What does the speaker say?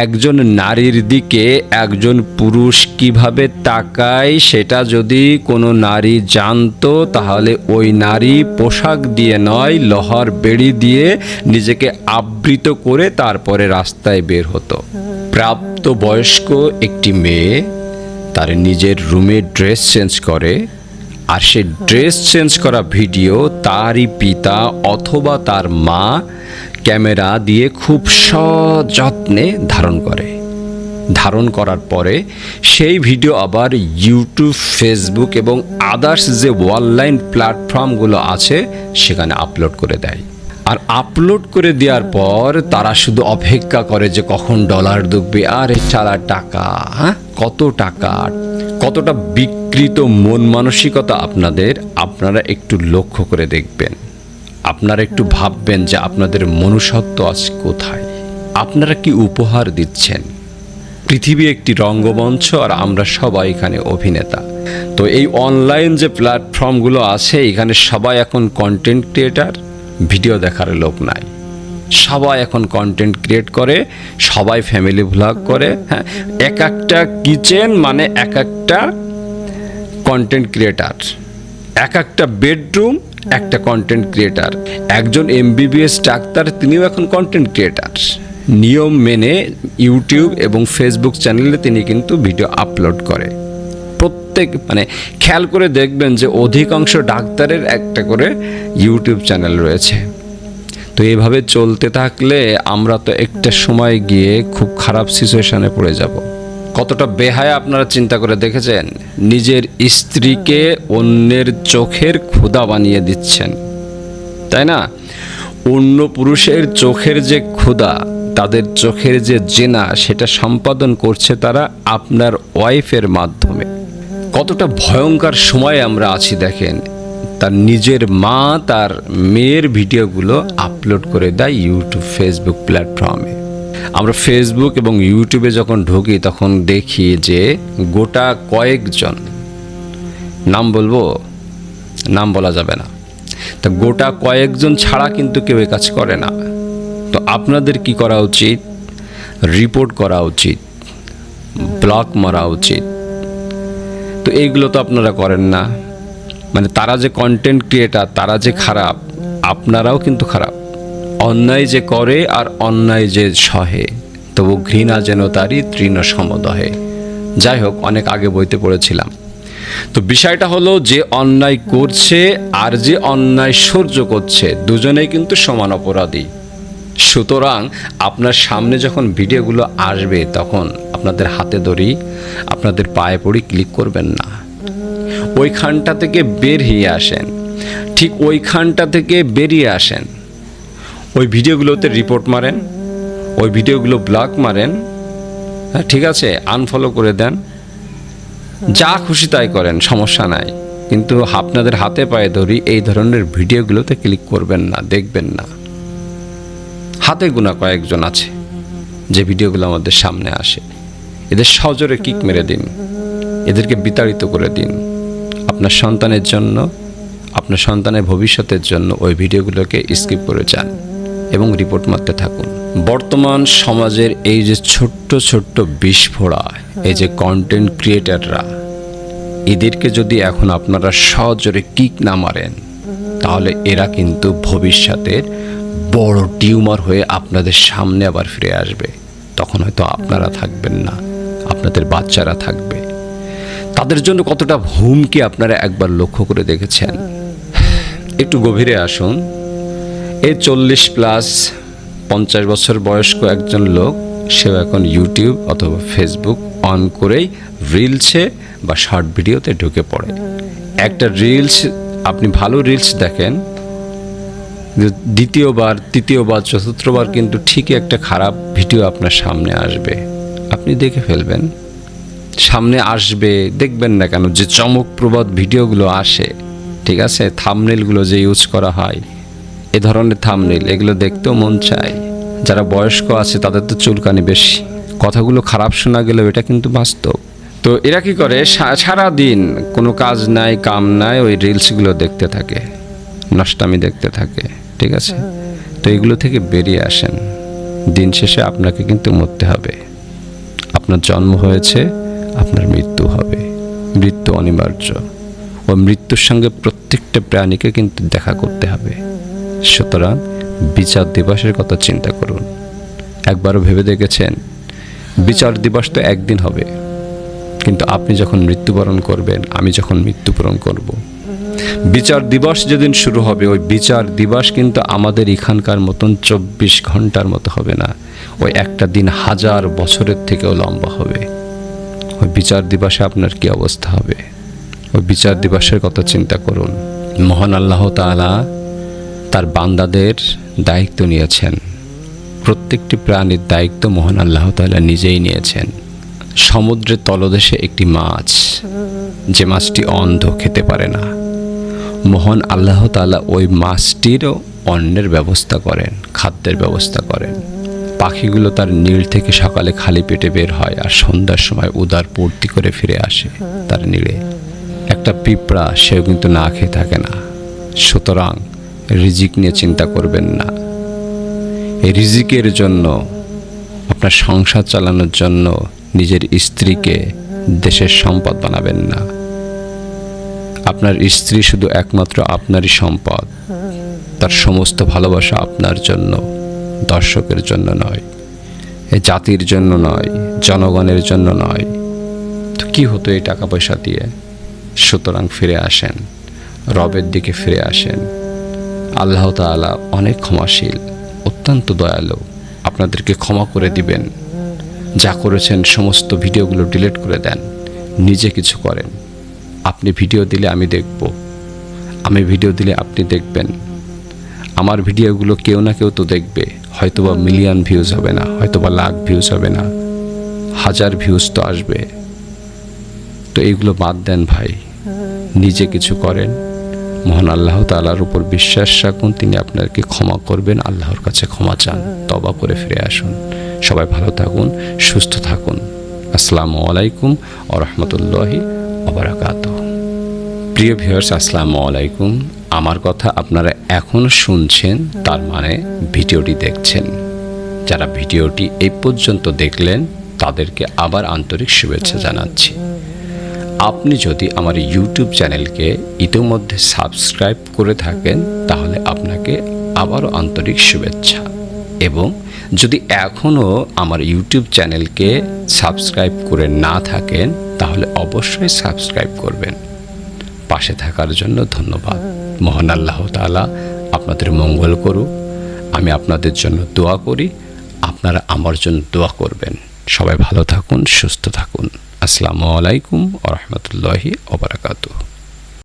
একজন নারীর দিকে একজন পুরুষ কিভাবে তাকায় সেটা যদি কোনো নারী জানতো, তাহলে ওই নারী পোশাক দিয়ে নয়, লোহার বেড়ি দিয়ে নিজেকে আবৃত করে তারপরে রাস্তায় বের হতো। প্রাপ্তবয়স্ক একটি মেয়ে তার নিজের রুমে ড্রেস চেঞ্জ করে, আর সে ড্রেস চেঞ্জ করা ভিডিও তারই পিতা অথবা তার মা ক্যামেরা দিয়ে খুব সযত্নে ধারণ করার পরে সেই ভিডিও আবার ইউটিউব, ফেসবুক এবং আদার্স যে অনলাইন প্ল্যাটফর্মগুলো আছে সেখানে আপলোড করে দেয়। আর আপলোড করে দেওয়ার পর তারা শুধু অপেক্ষা করে যে কখন ডলার ঢুকবে। আর চালা টাকা, কত টাকা, কতটা বিকৃত মন মানসিকতা আপনারা একটু লক্ষ্য করে দেখবেন। আপনারা একটু ভাববেন যে আপনাদের মনুষ্যত্ব আজ কোথায়, আপনারা কি উপহার দিচ্ছেন। পৃথিবী একটি রঙ্গমঞ্চ, আর আমরা সবাই এখানে অভিনেতা। তো এই অনলাইন যে প্ল্যাটফর্মগুলো আছে এখানে সবাই এখন কন্টেন্ট ক্রিয়েটার, ভিডিও দেখার লোক নাই। সবাই এখন কন্টেন্ট ক্রিয়েট করে, সবাই ফ্যামিলি ভ্লগ করে। এক একটা কিচেন মানে এক একটা কন্টেন্ট ক্রিয়েটার, এক একটা বেডরুম একটা কন্টেন্ট ক্রিয়েটার। একজন MBBS ডাক্তার, তিনিও এখন কন্টেন্ট ক্রিয়েটার। নিয়ম মেনে ইউটিউব এবং ফেসবুক চ্যানেলে তিনি কিন্তু ভিডিও আপলোড করে। প্রত্যেক খেয়াল করে দেখবেন যে অধিকাংশ ডাক্তারের একটা করে ইউটিউব চ্যানেল রয়েছে। তো এইভাবে চলতে থাকলে আমরা তো একটা সময় গিয়ে খুব খারাপ সিচুয়েশনে পড়ে যাব। কতটা বেহায়া আপনারা চিন্তা করে দেখেছেন? নিজের স্ত্রীকে অন্যের চোখের ক্ষুধা বানিয়ে দিচ্ছেন, তাই না? অন্য পুরুষের চোখের যে ক্ষুধা, তাদের চোখের যে জেনা, সেটা সম্পাদন করছে তারা আপনার ওয়াইফের মাধ্যমে। কতটা ভয়ঙ্কর সময়ে আমরা আছি দেখেন। তার নিজের মা তার মেয়ের ভিডিওগুলো আপলোড করে দেয় ইউটিউব, ফেসবুক প্ল্যাটফর্মে। আমরা ফেসবুক এবং ইউটিউবে যখন ঢুকি তখন দেখি যে গোটা কয়েকজন, নাম বলবো, নাম বলা যাবে না, তা গোটা কয়েকজন ছাড়া কিন্তু কেউ এই কাজ করে না। তো আপনাদের কি করা উচিত? রিপোর্ট করা উচিত, ব্লক মারা উচিত। তো এইগুলো তো আপনারা করেন না। তারা যে কন্টেন্ট ক্রিয়েটার, তারা যে খারাপ, আপনারাও কিন্তু খারাপ। অন্যায় যে করে আর অন্যায় যে সহে, তবু ঘৃণা যেন তারই তৃণ সমদহে। যাই হোক, অনেক আগে বইতে পড়েছিলাম। তো বিষয়টা হলো যে অন্যায় করছে আর যে অন্যায় সহ্য করছে, দুজনেই কিন্তু সমান অপরাধী। সুতরাং আপনার সামনে যখন ভিডিওগুলো আসবে তখন আপনাদের হাতে ধরি, আপনাদের পায়ে পড়ি, ক্লিক করবেন না। ওইখানটা থেকে বের হয়ে আসেন, ঠিক ওইখানটা থেকে বেরিয়ে আসেন। ওই ভিডিওগুলোতে রিপোর্ট মারেন, ওই ভিডিওগুলো ব্লক মারেন, ঠিক আছে, আনফলো করে দেন, যা খুশি তাই করেন, সমস্যা নাই। কিন্তু আপনাদের হাতে পায়ে ধরি, এই ধরনের ভিডিওগুলোতে ক্লিক করবেন না, দেখবেন না। হাতে গোনা কয়েকজন আছে যে ভিডিওগুলো আমাদের সামনে আসে, এদের সজোরে কিক মেরে দিন, এদেরকে বিতাড়িত করে দিন। আপনার সন্তানের জন্য, আপনার সন্তানের ভবিষ্যতের জন্য ওই ভিডিওগুলোকে স্কিপ করে যান এবং রিপোর্ট মারতে থাকুন। বর্তমান সমাজের এই যে ছোট্ট ছোট্ট বিস্ফোরা, এই যে কন্টেন্ট ক্রিয়েটাররা, এদেরকে যদি এখন আপনারা সজোরে কিক না মারেন, তাহলে এরা কিন্তু ভবিষ্যতের বড় টিউমার হয়ে আপনাদের সামনে আবার ফিরে আসবে। তখন হয়তো আপনারা থাকবেন না, আপনাদের বাচ্চারা থাকবে। তাদের জন্য কতটা হুমকি আপনারা একবার লক্ষ্য করে দেখেছেন? একটু গভীরে আসুন। এই 40+ 50 বছর বয়স্ক একজন লোক, সেও এখন ইউটিউব অথবা ফেসবুক অন করেই রিলসে বা শর্ট ভিডিওতে ঢুকে পড়ে। একটা রিলস, আপনি ভালো রিলস দেখেন, দ্বিতীয়বার, তৃতীয়বার, চতুর্থবার কিন্তু ঠিকই একটা খারাপ ভিডিও আপনার সামনে আসবে, আপনি দেখে ফেলবেন। সামনে আসবে, দেখবেন না কেন যে চমকপ্রদ ভিডিওগুলো আসে, ঠিক আছে, থাম্বনেইলগুলো যে ইউজ করা হয়, এ ধরনের থাম্বনেইল, এগুলো দেখতেও মন চায়। যারা বয়স্ক আছে তাদের তো চুলকানি বেশি, কথাগুলো খারাপ শোনা গেলেও এটা কিন্তু বাস্তব। তো এরা কি করে, সারা দিন কোনো কাজ নাই, কাম নাই, ওই রিলসগুলো দেখতে থাকে, নষ্টামি দেখতে থাকে, ঠিক আছে। তো এগুলো থেকে বেরিয়ে আসেন, দিন শেষে আপনাকে কিন্তু মরতে হবে। আপনার জন্ম হয়েছে, আপনার মৃত্যু হবে। মৃত্যু অনিবার্য। ওই মৃত্যুর সঙ্গে প্রত্যেকটা প্রাণীকে কিন্তু দেখা করতে হবে। সুতরাং বিচার দিবসের কথা চিন্তা করুন। একবারও ভেবে দেখেছেন বিচার দিবস তো একদিন হবে, কিন্তু আপনি যখন মৃত্যুবরণ করবেন, আমি যখন মৃত্যুবরণ করব, বিচার দিবস যেদিন শুরু হবে, ওই বিচার দিবস কিন্তু আমাদের এখানকার মতন 24 ঘন্টার মতো হবে না। ওই একটা দিন 1000 বছরের থেকেও লম্বা হবে। ওই বিচার দিবসে আপনার কি অবস্থা হবে? ওই বিচার দিবসের কথা চিন্তা করুন। মহান আল্লাহ তাআলা তার বান্দাদের দায়িত্ব নিয়েছেন। প্রত্যেকটি প্রাণীর দায়িত্ব মহান আল্লাহ তাআলা নিজেই নিয়েছেন। সমুদ্রের তলদেশে একটি মাছ, যে মাছটি অন্ধ, খেতে পারে না, মহান আল্লাহ তাআলা ওই মাছটিরও অন্নের ব্যবস্থা করেন, খাদ্যের ব্যবস্থা করেন। পাখিগুলো তার নীড় থেকে সকালে খালি পেটে বের হয় আর সন্ধ্যার সময় উদার পূর্তি করে ফিরে আসে তার নীড়ে। একটা পিঁপড়া, সেও কিন্তু না খেয়ে থাকে না। সুতরাং রিজিক নিয়ে চিন্তা করবেন না। এই রিজিকের জন্য, আপনার সংসার চালানোর জন্য নিজের স্ত্রীকে দেশের সম্পদ বানাবেন না। আপনার স্ত্রী শুধু একমাত্র আপনারই সম্পদ। তার সমস্ত ভালোবাসা আপনার জন্য, দর্শকের জন্য নয়, এই জাতির জন্য নয়, জনগণের জন্য নয়। তো কি হতো এই টাকা পয়সা দিয়ে? সুতরাং ফিরে আসেন, রবের দিকে ফিরে আসেন। আল্লাহ তাআলা অনেক ক্ষমাশীল, অত্যন্ত দয়ালু। আপনাদেরকে ক্ষমা করে দিবেন। যা করেছেন সমস্ত ভিডিওগুলো ডিলিট করে দেন। নিজে কিছু করেন। আপনি ভিডিও দিলে আমি দেখব, আমি ভিডিও দিলে আপনি দেখবেন। আমার ভিডিওগুলো কেউ না কেউ তো দেখবে। হয়তোবা মিলিয়ন ভিউজ হবে না, হয়তোবা লাখ ভিউজ হবে না, 1000 ভিউজ তো আসবে। তো এইগুলো বাদ দেন ভাই, নিজে কিছু করেন। মহান আল্লাহ তাআলার উপর বিশ্বাস রাখুন, তিনি আপনাকে ক্ষমা করবেন। আল্লাহর কাছে ক্ষমা চান, তওবা করে ফিরে আসুন। সবাই ভালো থাকুন, সুস্থ থাকুন। আসসালামু আলাইকুম ওয়া রাহমাতুল্লাহি ওয়া বারাকাতুহু। প্রিয় ভিউয়ার্স, আসসালামু আলাইকুম। আমার কথা আপনারা এখনও শুনছেন, তার মানে ভিডিওটি দেখছেন। যারা ভিডিওটি এই পর্যন্ত দেখলেন তাদেরকে আবার আন্তরিক শুভেচ্ছা জানাচ্ছি। আপনি যদি আমার ইউটিউব চ্যানেলকে ইতিমধ্যে সাবস্ক্রাইব করে থাকেন তাহলে আপনাকে আবারও আন্তরিক শুভেচ্ছা, এবং যদি এখনও আমার ইউটিউব চ্যানেলকে সাবস্ক্রাইব করে না থাকেন তাহলে অবশ্যই সাবস্ক্রাইব করবেন। পাশে থাকার জন্য ধন্যবাদ। মহান আল্লাহ তাআলা আপনাদের মঙ্গল করুক। আমি আপনাদের জন্য দোয়া করি, আপনারা আমার জন্য দোয়া করবেন। সবাই ভালো থাকুন, সুস্থ থাকুন। আসসালামু আলাইকুম ওয়া রাহমাতুল্লাহি ওয়া বারাকাতুহু।